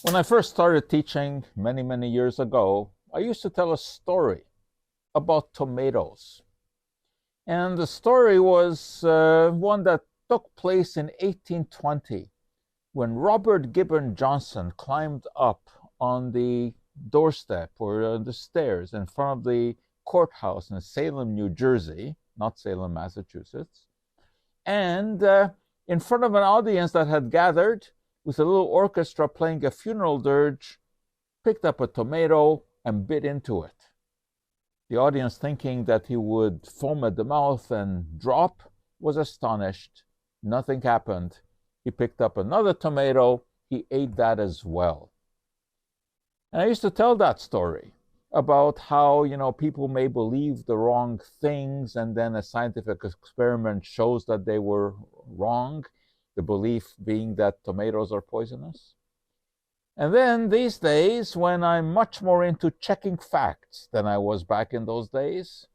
When I first started teaching many, many years ago, I used to tell a story about tomatoes. And the story was one that took place in 1820 when Robert Gibbon Johnson climbed up on the doorstep or the stairs in front of the courthouse in Salem, New Jersey, not Salem, Massachusetts, and in front of an audience that had gathered with a little orchestra playing a funeral dirge, picked up a tomato and bit into it. The audience, thinking that he would foam at the mouth and drop, was astonished. Nothing happened. He picked up another tomato. He ate that as well. And I used to tell that story about how, people may believe the wrong things, and then a scientific experiment shows that they were wrong, the belief being that tomatoes are poisonous. And then these days, when I'm much more into checking facts than I was back in those days,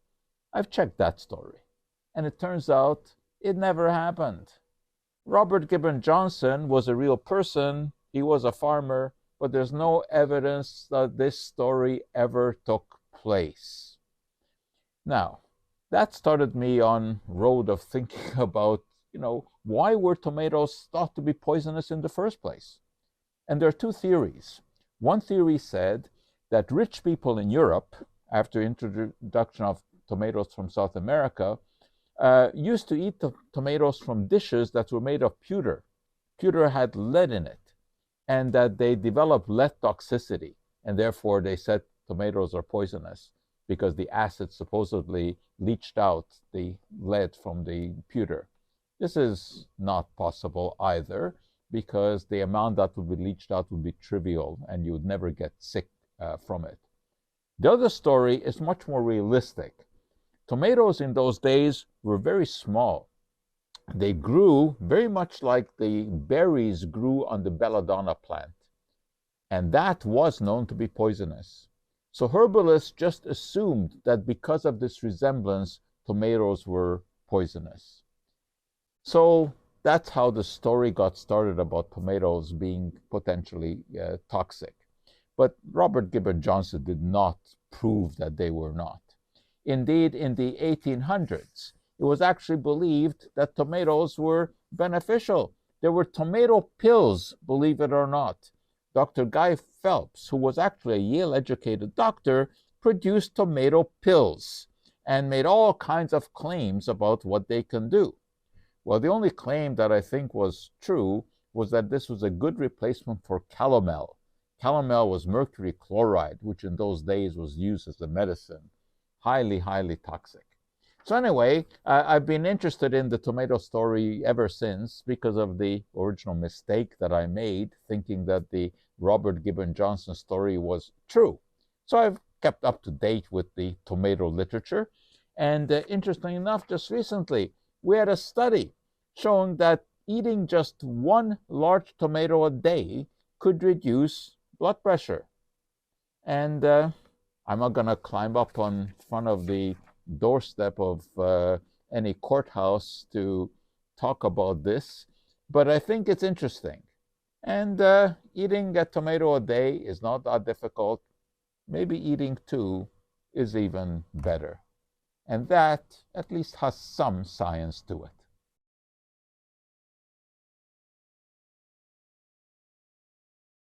I've checked that story. And it turns out it never happened. Robert Gibbon Johnson was a real person. He was a farmer, but there's no evidence that this story ever took place. Now, that started me on road of thinking about, why were tomatoes thought to be poisonous in the first place? And there are two theories. One theory said that rich people in Europe, after introduction of tomatoes from South America, used to eat the tomatoes from dishes that were made of pewter. Pewter had lead in it, and that they developed lead toxicity, and therefore they said tomatoes are poisonous because the acid supposedly leached out the lead from the pewter. This is not possible either, because the amount that would be leached out would be trivial and you would never get sick from it. The other story is much more realistic. Tomatoes in those days were very small. They grew very much like the berries grew on the belladonna plant, and that was known to be poisonous. So herbalists just assumed that because of this resemblance, tomatoes were poisonous. So that's how the story got started about tomatoes being potentially toxic. But Robert Gibbon Johnson did not prove that they were not. Indeed, in the 1800s, it was actually believed that tomatoes were beneficial. There were tomato pills, believe it or not. Dr. Guy Phelps, who was actually a Yale-educated doctor, produced tomato pills and made all kinds of claims about what they can do. Well, the only claim that I think was true was that this was a good replacement for calomel. Calomel was mercury chloride, which in those days was used as a medicine. Highly, highly toxic. So anyway, I've been interested in the tomato story ever since because of the original mistake that I made, thinking that the Robert Gibbon Johnson story was true. So I've kept up to date with the tomato literature. And interestingly enough, just recently, we had a study showing that eating just one large tomato a day could reduce blood pressure. And I'm not going to climb up on front of the doorstep of any courthouse to talk about this, but I think it's interesting. And eating a tomato a day is not that difficult. Maybe eating two is even better. And that at least has some science to it.